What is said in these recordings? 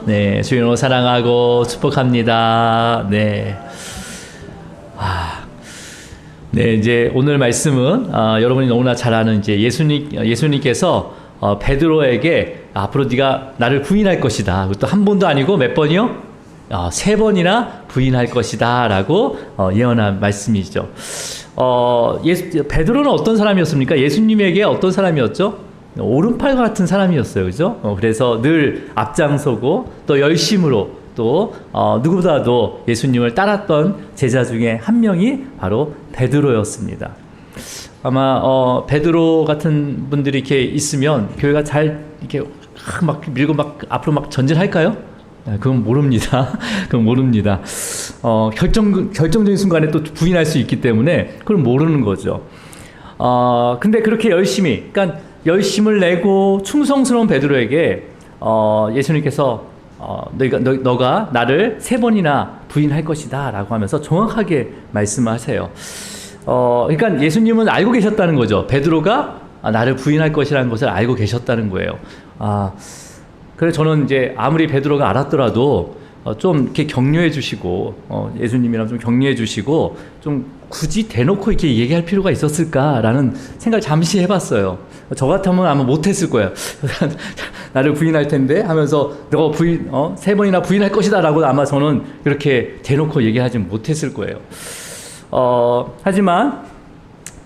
네, 주님으로 사랑하고 축복합니다. 네. 네, 이제 오늘 말씀은 여러분이 너무나 잘 아는 이제 예수님께서 베드로에게 앞으로 네가 나를 부인할 것이다. 또 한 번도 아니고 몇 번이요? 3번이나 부인할 것이다라고 예언한 말씀이죠. 베드로는 어떤 사람이었습니까? 예수님에게 어떤 사람이었죠? 오른팔 같은 사람이었어요, 그죠? 그래서 늘 앞장서고 또 열심으로 또 누구보다도 예수님을 따랐던 제자 중에 한 명이 바로 베드로였습니다. 아마 베드로 같은 분들이 이렇게 있으면 교회가 잘 이렇게 막 밀고 막 앞으로 막 전진할까요? 그건 모릅니다. 그건 모릅니다. 결정적인 순간에 또 부인할 수 있기 때문에 그걸 모르는 거죠. 근데 그렇게 열심히, 그러니까 열심을 내고 충성스러운 베드로에게 예수님께서 너가 나를 3번이나 부인할 것이다 라고 하면서 정확하게 말씀하세요. 그러니까 예수님은 알고 계셨다는 거죠. 베드로가 나를 부인할 것이라는 것을 알고 계셨다는 거예요. 그래서 저는 이제 아무리 베드로가 알았더라도 좀 이렇게 격려해 주시고 예수님이랑 좀 격려해 주시고 좀 굳이 대놓고 이렇게 얘기할 필요가 있었을까라는 생각을 잠시 해봤어요. 저 같으면 아마 못했을 거예요. 나를 부인할 텐데 하면서 너가 3번이나 부인할 것이다라고 아마 저는 그렇게 대놓고 얘기하지 못했을 거예요. 하지만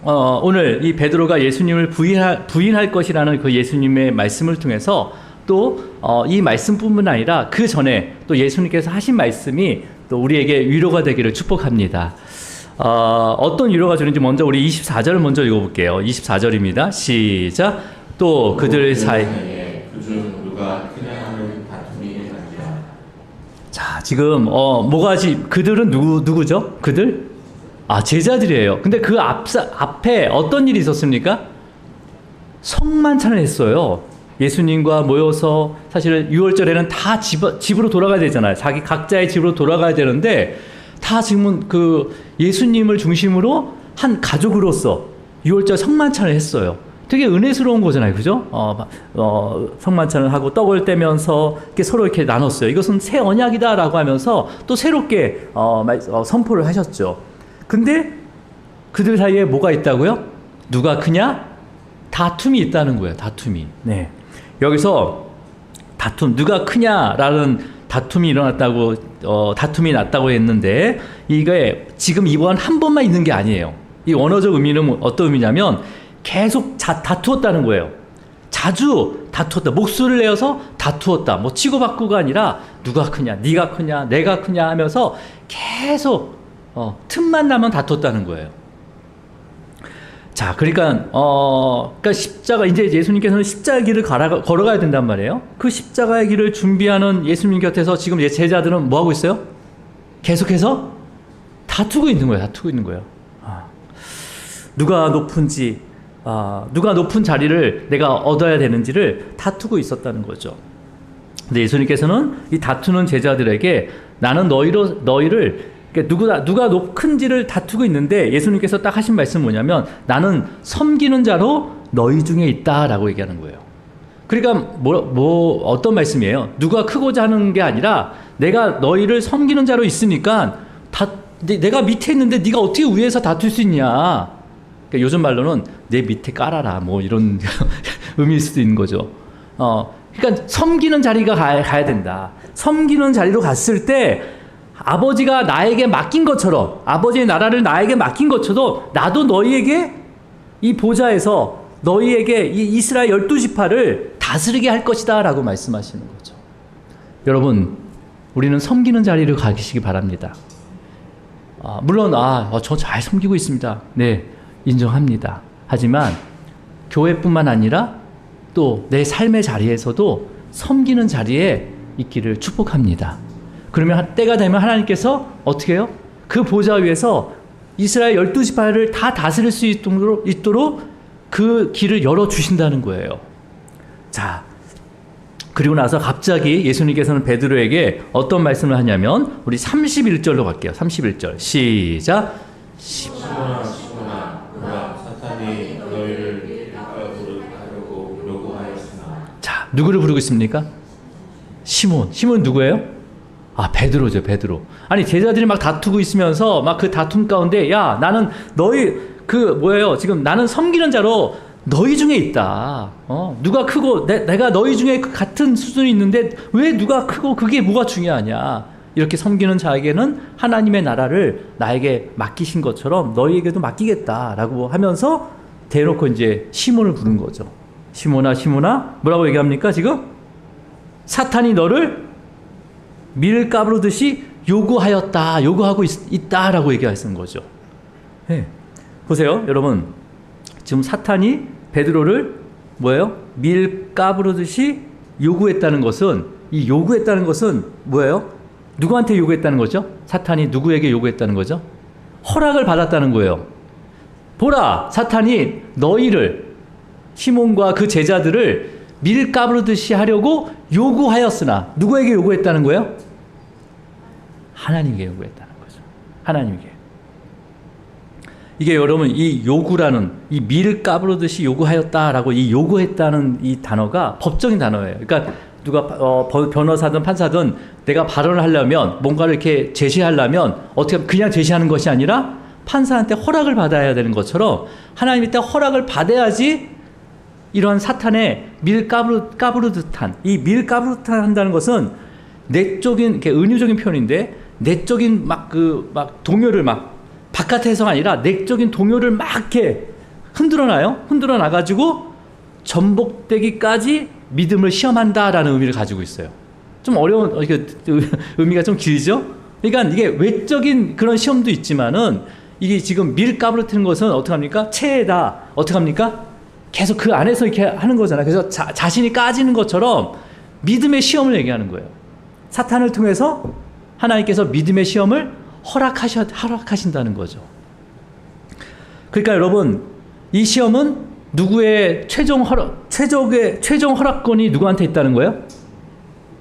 오늘 이 베드로가 예수님을 부인할 것이라는 그 예수님의 말씀을 통해서 또 이 말씀뿐만 아니라 그 전에 또 예수님께서 하신 말씀이 또 우리에게 위로가 되기를 축복합니다. 어떤 위로가 주는지 먼저 우리 24절을 먼저 읽어볼게요. 24절입니다. 시작. 또 그들 사이에 그중 누가 크냐 하는 다툼이 일어나니라. 자, 지금 그들은 누구죠? 그들? 제자들이에요. 근데 그 앞에 어떤 일이 있었습니까? 성만찬을 했어요. 예수님과 모여서 사실 6월절에는 다 집으로 돌아가야 되잖아요. 자기 각자의 집으로 돌아가야 되는데 다 지금은 그 예수님을 중심으로 한 가족으로서 6월절 성만찬을 했어요. 되게 은혜스러운 거잖아요, 그죠? 성만찬을 하고 떡을 떼면서 이렇게 서로 이렇게 나눴어요. 이것은 새 언약이다라고 하면서 또 새롭게 선포를 하셨죠. 근데 그들 사이에 뭐가 있다고요? 누가 크냐? 다툼이 있다는 거예요. 다툼이. 네. 여기서 누가 크냐라는 다툼이 났다고 했는데 이게 지금 이번 한 번만 있는 게 아니에요. 이 원어적 의미는 어떤 의미냐면 계속 다투었다는 거예요. 자주 다투었다. 목소리를 내어서 다투었다. 뭐 치고받고가 아니라 누가 크냐, 네가 크냐, 내가 크냐 하면서 계속 틈만 나면 다투었다는 거예요. 자, 그러니까 십자가, 이제 예수님께서는 십자가의 길을 걸어가야 된단 말이에요. 그 십자가의 길을 준비하는 예수님 곁에서 지금 제자들은 뭐 하고 있어요? 계속해서 다투고 있는 거예요. 누가 높은 자리를 내가 얻어야 되는지를 다투고 있었다는 거죠. 근데 예수님께서는 이 다투는 제자들에게 나는 너희를 그러니까 누가 큰지를 다투고 있는데 예수님께서 딱 하신 말씀은 뭐냐면 나는 섬기는 자로 너희 중에 있다라고 얘기하는 거예요. 그러니까 어떤 말씀이에요? 누가 크고자 하는 게 아니라 내가 너희를 섬기는 자로 있으니까 내가 밑에 있는데 네가 어떻게 위에서 다툴 수 있냐? 그러니까 요즘 말로는 내 밑에 깔아라 뭐 이런 의미일 수도 있는 거죠. 그러니까 섬기는 자리가 가야 된다. 섬기는 자리로 갔을 때 아버지가 나에게 맡긴 것처럼 아버지의 나라를 나에게 맡긴 것처럼 나도 너희에게 이 보좌에서 너희에게 이 이스라엘 12지파를 다스리게 할 것이다 라고 말씀하시는 거죠. 여러분, 우리는 섬기는 자리를 가시기 바랍니다. 물론 저 잘 섬기고 있습니다. 네, 인정합니다. 하지만 교회뿐만 아니라 또 내 삶의 자리에서도 섬기는 자리에 있기를 축복합니다. 그러면 때가 되면 하나님께서 어떻게 해요? 그 보좌 위에서 이스라엘 12지파를 다 다스릴 수 있도록 그 길을 열어주신다는 거예요. 자, 그리고 나서 갑자기 예수님께서는 베드로에게 어떤 말씀을 하냐면 우리 31절로 갈게요. 31절 시작. 시몬아 사탄이 너희를 하려고 부르고 하였으나. 자, 누구를 부르고 있습니까? 시몬 누구예요? 아, 베드로죠, 베드로. 아니, 제자들이 막 다투고 있으면서 막 그 다툼 가운데, 야, 나는 너희, 지금 나는 섬기는 자로 너희 중에 있다. 누가 크고, 내가 너희 중에 같은 수준이 있는데, 왜 누가 크고 그게 뭐가 중요하냐. 이렇게 섬기는 자에게는 하나님의 나라를 나에게 맡기신 것처럼 너희에게도 맡기겠다라고 하면서 대놓고 이제 시몬을 부른 거죠. 시몬아, 뭐라고 얘기합니까, 지금? 사탄이 너를 밀 까부르듯이 요구하고 있다라고 얘기하시는 거죠. 네. 보세요, 여러분. 지금 사탄이 베드로를 밀 까부르듯이 요구했다는 것은, 이 요구했다는 것은 뭐예요? 누구한테 요구했다는 거죠? 사탄이 누구에게 요구했다는 거죠? 허락을 받았다는 거예요. 보라, 사탄이 너희를, 시몬과 그 제자들을 밀 까부르듯이 하려고 요구하였으나, 누구에게 요구했다는 거예요? 하나님께 요구했다는 거죠. 하나님께. 이게 여러분, 이 요구라는, 이 밀 까부르듯이 요구하였다라고, 이 요구했다는 이 단어가 법적인 단어예요. 그러니까 누가 변호사든 판사든 내가 발언을 하려면, 뭔가를 이렇게 제시하려면 어떻게 하면 그냥 제시하는 것이 아니라 판사한테 허락을 받아야 되는 것처럼, 하나님한테 허락을 받아야지 이러한 사탄의 밀 까부르듯한, 이 밀 까부르듯한 한다는 것은 내적인, 이렇게 은유적인 표현인데, 내적인 막 동요를 바깥의 해석 아니라 내적인 동요를 막 이렇게 흔들어 놔가지고 전복되기까지 믿음을 시험한다라는 의미를 가지고 있어요. 좀 어려운, 의미가 좀 길죠? 그러니까 이게 외적인 그런 시험도 있지만은, 이게 지금 밀 까부르트는 것은 어떻게 합니까? 체에다, 어떻게 합니까? 계속 그 안에서 이렇게 하는 거잖아요. 그래서 자신이 까지는 것처럼 믿음의 시험을 얘기하는 거예요. 사탄을 통해서 하나님께서 믿음의 시험을 허락하신다는 거죠. 그러니까 여러분, 이 시험은 누구의 최종 허락권이 누구한테 있다는 거예요?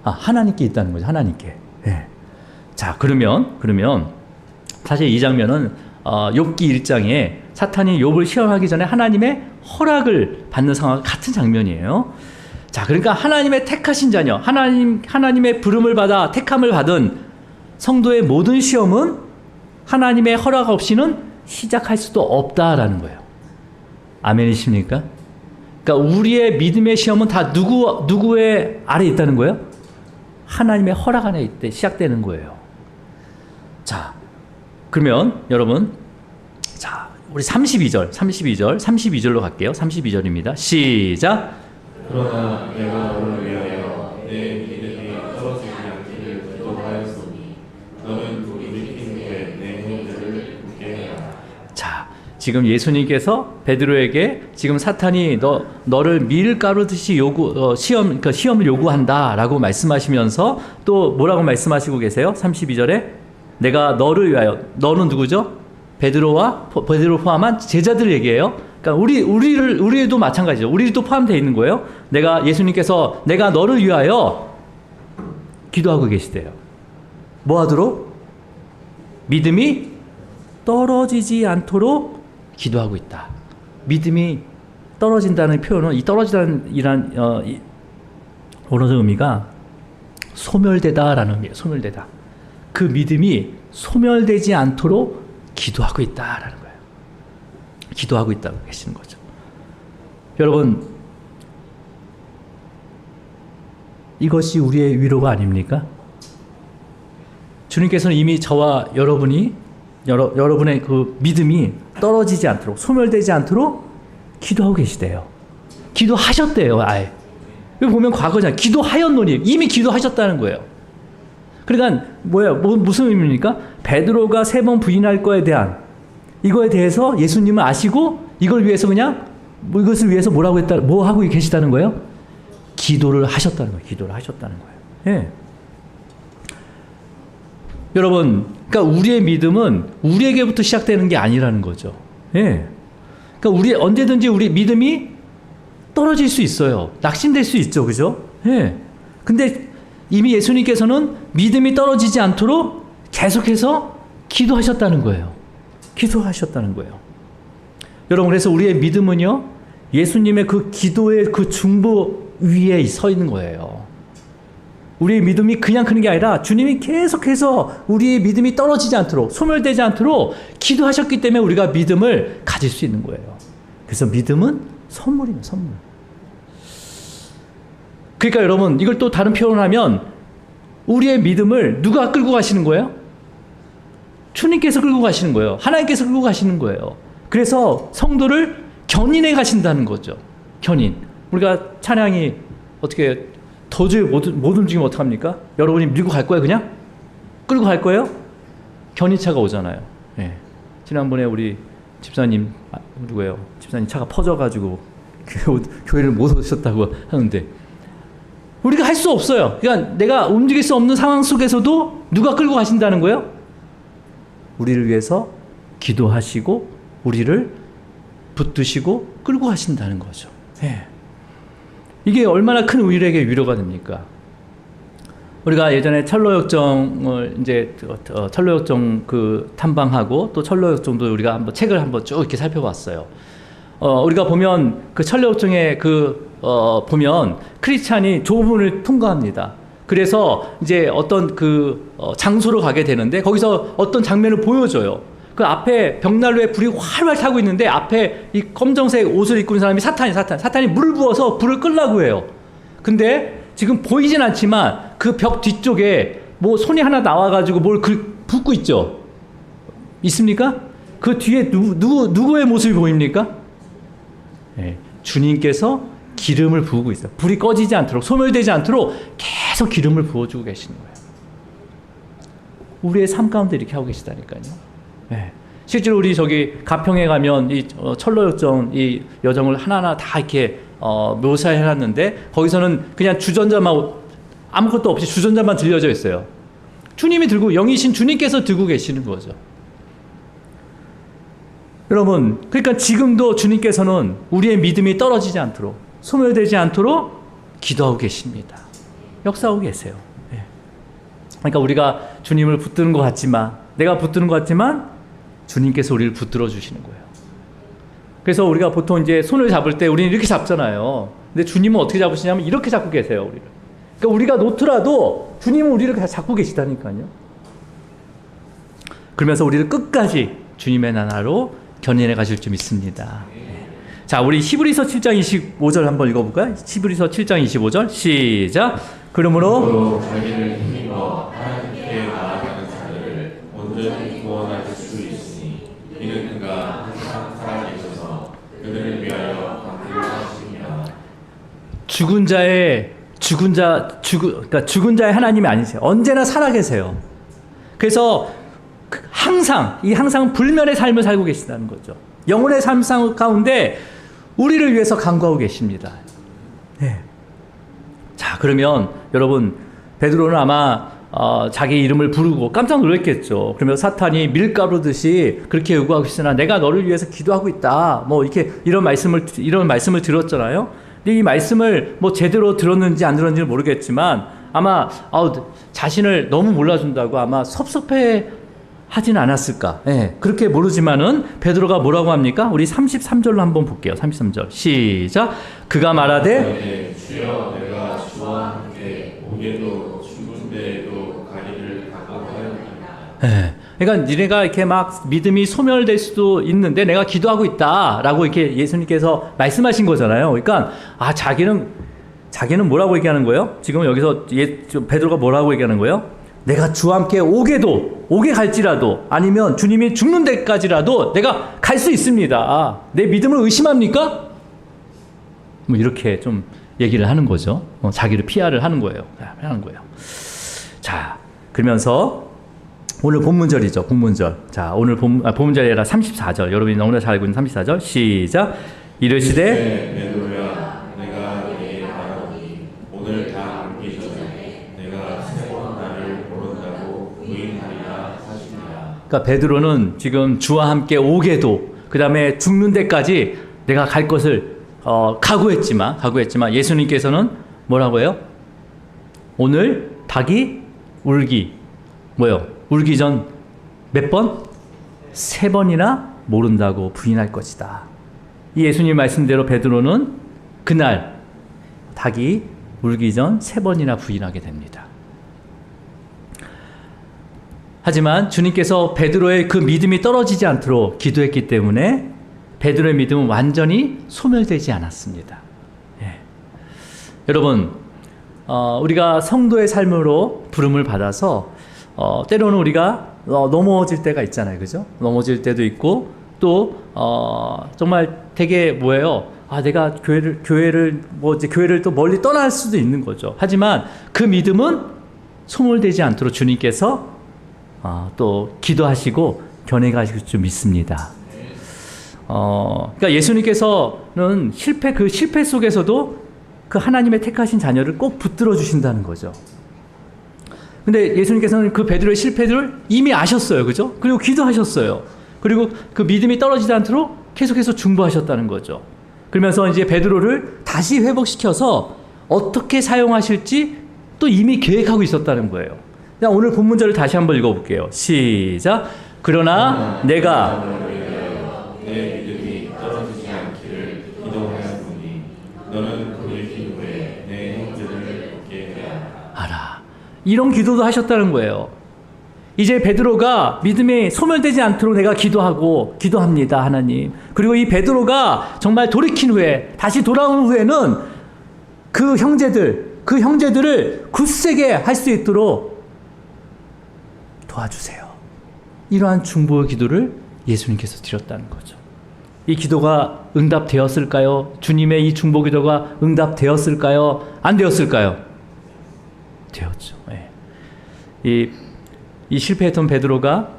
하나님께 있다는 거죠. 하나님께. 네. 자, 그러면 사실 이 장면은 욥기 1장에 사탄이 욥을 시험하기 전에 하나님의 허락을 받는 상황과 같은 장면이에요. 자, 그러니까 하나님의 택하신 자녀, 하나님의 부름을 받아 택함을 받은 성도의 모든 시험은 하나님의 허락 없이는 시작할 수도 없다라는 거예요. 아멘이십니까? 그러니까 우리의 믿음의 시험은 다 누구의 아래 있다는 거예요? 하나님의 허락 안에 있대 시작되는 거예요. 자, 그러면 여러분, 자, 우리 32절로 갈게요. 32절입니다. 시작. 그러나 내가 너를 위하여 내 믿음이 떨어지지 않기를 기도하였으니 너는 돌이키는 내 형제를 굳게 해라. 자, 지금 예수님께서 베드로에게 지금 사탄이 너를 밀 까르듯이 시험을 요구한다라고 말씀하시면서 또 뭐라고 말씀하시고 계세요? 32절에 내가 너를 위하여, 너는 누구죠? 베드로 포함한 제자들 얘기예요. 그러니까 우리도 마찬가지죠. 우리도 포함되어 있는 거예요. 예수님께서 내가 너를 위하여 기도하고 계시대요. 뭐 하도록? 믿음이 떨어지지 않도록 기도하고 있다. 믿음이 떨어진다는 표현은, 이 떨어지다는 이란 원어적 의미가 소멸되다라는 의미예요. 소멸되다. 그 믿음이 소멸되지 않도록 기도하고 있다라는 거예요. 기도하고 있다고 계시는 거죠. 여러분, 이것이 우리의 위로가 아닙니까? 주님께서는 이미 저와 여러분의 그 믿음이 떨어지지 않도록, 소멸되지 않도록 기도하고 계시대요. 기도하셨대요, 아예. 여기 보면 과거잖아요. 기도하였노니, 이미 기도하셨다는 거예요. 그러니까 무슨 의미입니까? 베드로가 3번 부인할 거에 대한, 이거에 대해서 예수님은 아시고 이걸 위해서 그냥 이것을 위해서 뭐 하고 계시다는 거예요? 기도를 하셨다는 거예요. 기도를 하셨다는 거예요. 예. 여러분, 그러니까 우리의 믿음은 우리에게부터 시작되는 게 아니라는 거죠. 예. 그러니까 언제든지 우리 믿음이 떨어질 수 있어요. 낙심될 수 있죠. 그죠? 예. 근데 이미 예수님께서는 믿음이 떨어지지 않도록 계속해서 기도하셨다는 거예요. 기도하셨다는 거예요. 여러분, 그래서 우리의 믿음은요, 예수님의 그 기도의 그 중보 위에 서 있는 거예요. 우리의 믿음이 그냥 크는 게 아니라 주님이 계속해서 우리의 믿음이 떨어지지 않도록, 소멸되지 않도록 기도하셨기 때문에 우리가 믿음을 가질 수 있는 거예요. 그래서 믿음은 선물입니다. 선물. 그러니까 여러분, 이걸 또 다른 표현을 하면 우리의 믿음을 누가 끌고 가시는 거예요? 주님께서 끌고 가시는 거예요. 하나님께서 끌고 가시는 거예요. 그래서 성도를 견인해 가신다는 거죠. 견인. 우리가 찬양이 어떻게 도저히 못 움직이면 어떡합니까? 여러분이 밀고 갈 거예요, 그냥? 끌고 갈 거예요? 견인차가 오잖아요. 네. 지난번에 우리 집사님, 누구예요? 집사님 차가 퍼져가지고 교회를 못 오셨다고 하는데, 우리가 할 수 없어요. 그러니까 내가 움직일 수 없는 상황 속에서도 누가 끌고 가신다는 거예요? 우리를 위해서 기도하시고 우리를 붙드시고 끌고 가신다는 거죠. 네. 이게 얼마나 큰 우리에게 위로가 됩니까? 우리가 예전에 철로역정을 이제 철로역정 그 탐방하고 또 철로역정도 우리가 한번 책을 한번 쭉 이렇게 살펴봤어요. 우리가 보면 그 철로역정에 보면 크리스찬이 좁은을 통과합니다. 그래서 이제 어떤 장소로 가게 되는데 거기서 어떤 장면을 보여줘요. 그 앞에 벽난로에 불이 활활 타고 있는데 앞에 이 검정색 옷을 입고 있는 사람이 사탄이 물을 부어서 불을 끌려고 해요. 근데 지금 보이진 않지만 그 벽 뒤쪽에 뭐 손이 하나 나와가지고 뭘 붓고 있죠. 있습니까? 그 뒤에 누구의 모습이 보입니까? 네, 주님께서 기름을 부으고 있어요. 불이 꺼지지 않도록, 소멸되지 않도록 계속 기름을 부어주고 계시는 거예요. 우리의 삶 가운데 이렇게 하고 계시다니까요. 네. 실제로 우리 저기 가평에 가면 이 철로역정 이 여정을 하나하나 다 이렇게 묘사해놨는데 거기서는 그냥 주전자만 아무것도 없이 주전자만 들려져 있어요. 주님이 들고 영이신 주님께서 들고 계시는 거죠. 여러분, 그러니까 지금도 주님께서는 우리의 믿음이 떨어지지 않도록, 소멸되지 않도록 기도하고 계십니다. 역사하고 계세요. 네. 그러니까 우리가 주님을 붙드는 것 같지만, 내가 붙드는 것 같지만 주님께서 우리를 붙들어 주시는 거예요. 그래서 우리가 보통 이제 손을 잡을 때 우리는 이렇게 잡잖아요. 근데 주님은 어떻게 잡으시냐면 이렇게 잡고 계세요, 우리를. 그러니까 우리가 놓더라도 주님은 우리를 잡고 계시다니까요. 그러면서 우리를 끝까지 주님의 나라로 견인해 가실 줄 믿습니다. 자, 우리 히브리서 7장 25절 한번 읽어볼까요? 히브리서 7장 25절 시작. 그러므로 자기를 힘입어 하나님께 나아가는 자들을 온전히 구원하실 수 있으니 이는 그가 항상 살아계셔서 그들을 위하여 방패를 하십니다. 그러니까 죽은 자의 하나님이 아니세요. 언제나 살아계세요. 그래서 항상 불면의 삶을 살고 계시다는 거죠. 영혼의 삶 가운데 우리를 위해서 간구하고 계십니다. 네. 자, 그러면 여러분, 베드로는 아마 자기 이름을 부르고 깜짝 놀랐겠죠. 그러면 사탄이 밀가루듯이 그렇게 요구하고 있으나 내가 너를 위해서 기도하고 있다. 뭐 이렇게 이런 말씀을 들었잖아요. 근데 이 말씀을 뭐 제대로 들었는지 안 들었는지는 모르겠지만 아마 자신을 너무 몰라준다고 아마 섭섭해 하진 않았을까. 네, 그렇게 모르지만은 베드로가 뭐라고 합니까? 우리 33절로 한번 볼게요. 33절 시작. 그가 말하되 주여 내가 주와 함께 오게도 죽은 데에도 가리를 각오하였나이다. 네, 그러니까 니네가 이렇게 막 믿음이 소멸될 수도 있는데 내가 기도하고 있다라고 이렇게 예수님께서 말씀하신 거잖아요. 그러니까 자기는 뭐라고 얘기하는 거예요? 지금 여기서 베드로가 뭐라고 얘기하는 거예요? 내가 주와 함께 오게 갈지라도 아니면 주님이 죽는 데까지라도 내가 갈 수 있습니다. 내 믿음을 의심합니까? 뭐 이렇게 좀 얘기를 하는 거죠. 자기를 피하를 하는 거예요. 자, 그러면서 오늘 본문절이죠. 본문절. 자, 오늘 본문절이 아니라 34절. 여러분이 너무나 잘 알고 있는 34절. 시작. 이르시되 베드로야 내가 너에게 말하노니 오늘 다 울기 전에 내가 세 번 나를 모른다고 부인하리라 하시니라. 그러니까 베드로는 지금 주와 함께 오게도 그 다음에 죽는 데까지 내가 갈 것을 각오했지만 예수님께서는 뭐라고 해요? 오늘 닭이 울기 전 몇 번? 3번이나 모른다고 부인할 것이다. 이 예수님 말씀대로 베드로는 그날 닭이 울기 전 3번이나 부인하게 됩니다. 하지만 주님께서 베드로의 그 믿음이 떨어지지 않도록 기도했기 때문에 베드로의 믿음은 완전히 소멸되지 않았습니다. 예. 여러분, 우리가 성도의 삶으로 부름을 받아서 때로는 우리가 넘어질 때가 있잖아요, 그죠? 넘어질 때도 있고 또 정말 되게 뭐예요? 내가 교회를 또 멀리 떠날 수도 있는 거죠. 하지만 그 믿음은 소멸되지 않도록 주님께서 또 기도하시고 견해가시고 좀 믿습니다. 그러니까 예수님께서는 그 실패 속에서도 그 하나님의 택하신 자녀를 꼭 붙들어 주신다는 거죠. 근데 예수님께서는 그 베드로의 실패들을 이미 아셨어요, 그죠? 그리고 기도하셨어요. 그리고 그 믿음이 떨어지지 않도록 계속해서 중보하셨다는 거죠. 그러면서 이제 베드로를 다시 회복시켜서 어떻게 사용하실지 또 이미 계획하고 있었다는 거예요. 오늘 본문절을 다시 한번 읽어볼게요. 시작. 그러나 내가 내 믿음이 떨어지지 않기를 기도하였으니 너는 그의 기도에 내 형제를 얻게 하라. 이런 기도도 하셨다는 거예요. 이제 베드로가 믿음이 소멸되지 않도록 내가 기도합니다, 하나님. 그리고 이 베드로가 정말 돌이킨 후에, 다시 돌아온 후에는 그 형제들을 굳세게 할 수 있도록 도와주세요. 이러한 중보의 기도를 예수님께서 드렸다는 거죠. 이 기도가 응답되었을까요? 주님의 이 중보 기도가 응답되었을까요? 안 되었을까요? 되었죠. 네. 이 실패했던 베드로가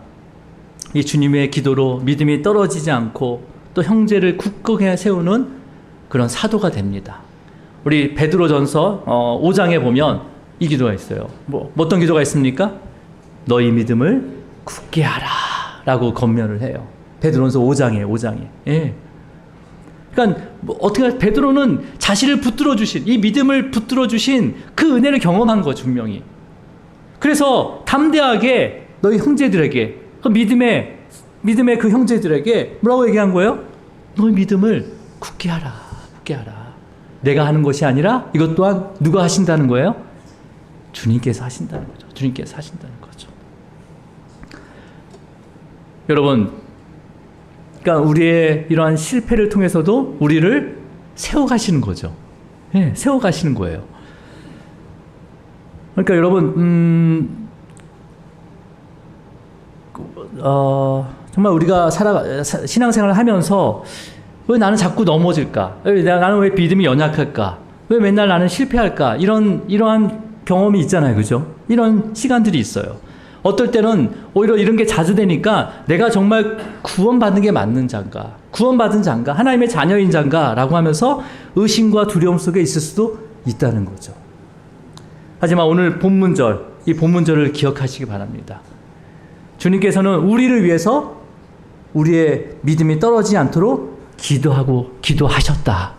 이 주님의 기도로 믿음이 떨어지지 않고 또 형제를 굳건하게 세우는 그런 사도가 됩니다. 우리 베드로전서 5장에 보면 이 기도가 있어요. 어떤 기도가 있습니까? 너희 믿음을 굳게 하라 라고 권면을 해요. 베드로전서 5장에. 예. 그러니까 어떻게 베드로는 자신을 붙들어 주신, 이 믿음을 붙들어 주신 그 은혜를 경험한 거죠, 분명히. 그래서 담대하게 너희 형제들에게, 그 믿음의 그 형제들에게 뭐라고 얘기한 거예요? 너희 믿음을 굳게 하라. 내가 하는 것이 아니라 이것 또한 누가 하신다는 거예요? 주님께서 하신다는 거죠. 주님께서 하신다는 거죠. 여러분, 그러니까 우리의 이러한 실패를 통해서도 우리를 세워가시는 거죠. 네, 세워가시는 거예요. 그러니까 여러분, 정말 우리가 신앙생활을 하면서 왜 나는 자꾸 넘어질까? 나는 왜 믿음이 연약할까? 왜 맨날 나는 실패할까? 이러한 경험이 있잖아요, 그죠? 이런 시간들이 있어요. 어떨 때는 오히려 이런 게 자주 되니까 내가 정말 구원받은 게 맞는 자인가? 구원받은 자인가? 하나님의 자녀인 자인가? 라고 하면서 의심과 두려움 속에 있을 수도 있다는 거죠. 하지만 오늘 이 본문절을 기억하시기 바랍니다. 주님께서는 우리를 위해서 우리의 믿음이 떨어지지 않도록 기도하셨다.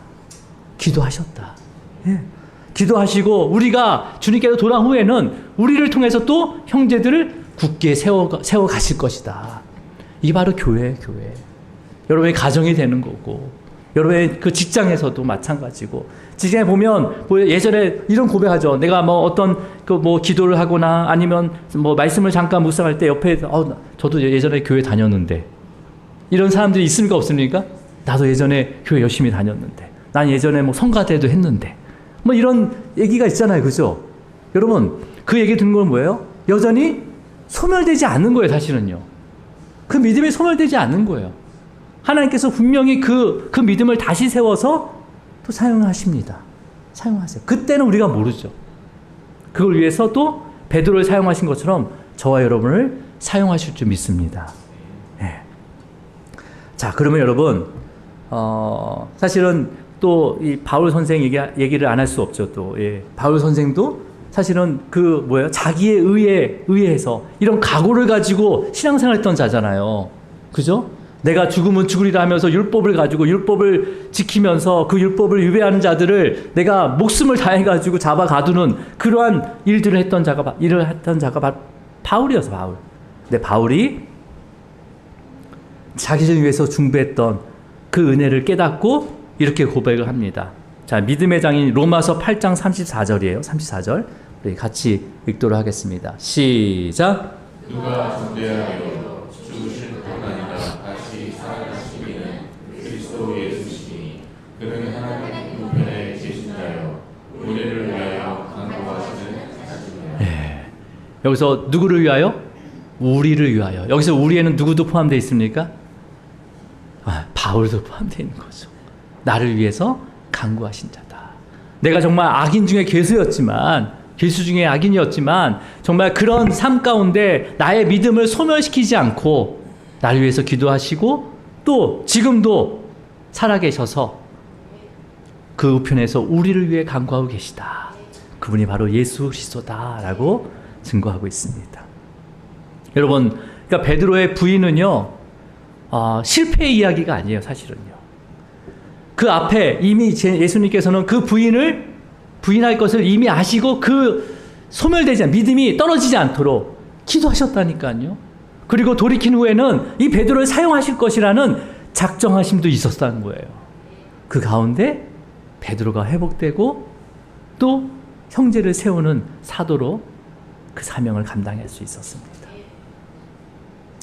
예. 기도하시고 우리가 주님께로 돌아온 후에는 우리를 통해서 또 형제들을 굳게 세워 가실 것이다. 이게 바로 교회예요, 교회. 여러분의 가정이 되는 거고, 여러분의 그 직장에서도 마찬가지고, 직장에 보면 예전에 이런 고백하죠. 내가 어떤 기도를 하거나 아니면 말씀을 잠깐 묵상할 때 옆에 저도 예전에 교회 다녔는데, 이런 사람들이 있습니까, 없습니까? 나도 예전에 교회 열심히 다녔는데, 난 예전에 성가대도 했는데, 이런 얘기가 있잖아요, 그죠? 여러분, 그 얘기 듣는 건 뭐예요? 여전히 소멸되지 않는 거예요, 사실은요. 그 믿음이 소멸되지 않는 거예요. 하나님께서 분명히 그 믿음을 다시 세워서 또 사용하십니다. 사용하세요. 그때는 우리가 모르죠. 그걸 위해서 또 베드로를 사용하신 것처럼 저와 여러분을 사용하실 줄 믿습니다. 네. 자, 그러면 여러분, 사실은 또 이 바울 선생 얘기를 안 할 수 없죠. 또 바울 선생도 사실은 자기의 의해서 이런 각오를 가지고 신앙생활했던 자잖아요. 그죠? 내가 죽으면 죽으리라 하면서 율법을 가지고 율법을 지키면서 그 율법을 위배하는 자들을 내가 목숨을 다해가지고 잡아 가두는 그러한 일을 했던 자가 바울이었어, 바울. 근데 바울이 자기를 위해서 중보했던 그 은혜를 깨닫고 이렇게 고백을 합니다. 자, 믿음의 장인 로마서 8장 34절이에요. 34절. 우리 같이 읽도록 하겠습니다. 시작. 누가 전대하여 죽으실 뿐 아니라 다시 살아나신 이는 그리스도 예수시니 그는 하나님 우편에 계신 자요 우리를 위하여 간구하시는 자시니라. 여기서 누구를 위하여? 우리를 위하여. 여기서 우리에는 누구도 포함되어 있습니까? 바울도 포함되어 있는 거죠. 나를 위해서 간구하신 자다. 내가 정말 악인 중에 괴수였지만, 괴수 중에 악인이었지만 정말 그런 삶 가운데 나의 믿음을 소멸시키지 않고 나를 위해서 기도하시고 또 지금도 살아계셔서 그 우편에서 우리를 위해 간구하고 계시다. 그분이 바로 예수 그리스도다라고 증거하고 있습니다. 여러분, 그러니까 베드로의 부인은요, 실패 이야기가 아니에요, 사실은요. 그 앞에 이미 예수님께서는 그 부인을 부인할 것을 이미 아시고 그 소멸되지 않, 믿음이 떨어지지 않도록 기도하셨다니까요. 그리고 돌이킨 후에는 이 베드로를 사용하실 것이라는 작정하심도 있었다는 거예요. 그 가운데 베드로가 회복되고 또 형제를 세우는 사도로 그 사명을 감당할 수 있었습니다.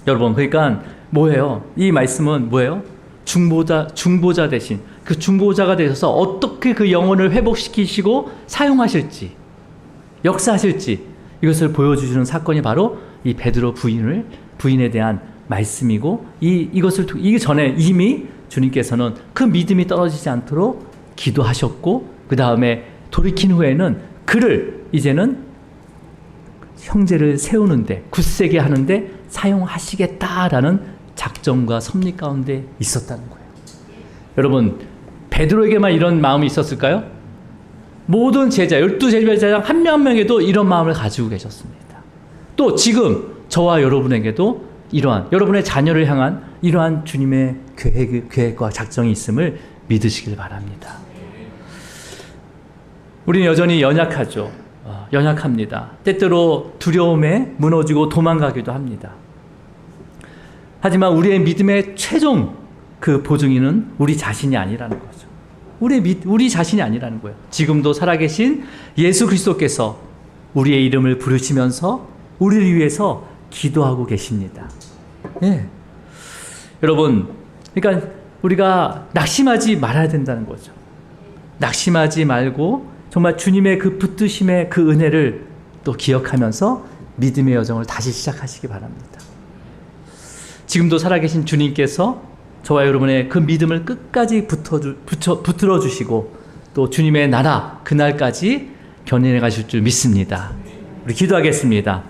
여러분, 그러니까 뭐예요? 이 말씀은 뭐예요? 중보자 대신 그 중보자가 되셔서 어떻게 그 영혼을 회복시키시고 사용하실지, 역사하실지 이것을 보여주시는 사건이 바로 이 베드로 부인에 대한 말씀이고, 이 전에 이미 주님께서는 그 믿음이 떨어지지 않도록 기도하셨고, 그 다음에 돌이킨 후에는 그를 이제는 형제를 세우는데, 굳세게 하는데 사용하시겠다라는 작정과 섭리 가운데 있었다는 거예요. 여러분, 베드로에게만 이런 마음이 있었을까요? 모든 제자, 12제자 한 명 한 명에도 이런 마음을 가지고 계셨습니다. 또 지금 저와 여러분에게도 여러분의 자녀를 향한 이러한 주님의 계획과 작정이 있음을 믿으시길 바랍니다. 우리는 여전히 연약하죠. 연약합니다. 때때로 두려움에 무너지고 도망가기도 합니다. 하지만 우리의 믿음의 최종 그 보증인은 우리 자신이 아니라는 거죠. 우리 자신이 아니라는 거예요. 지금도 살아계신 예수 그리스도께서 우리의 이름을 부르시면서 우리를 위해서 기도하고 계십니다. 예. 여러분, 그러니까 우리가 낙심하지 말아야 된다는 거죠. 낙심하지 말고 정말 주님의 그 붙드심의 그 은혜를 또 기억하면서 믿음의 여정을 다시 시작하시기 바랍니다. 지금도 살아계신 주님께서 저와 여러분의 그 믿음을 끝까지 붙들어 주시고 또 주님의 나라 그날까지 견인해 가실 줄 믿습니다. 우리 기도하겠습니다.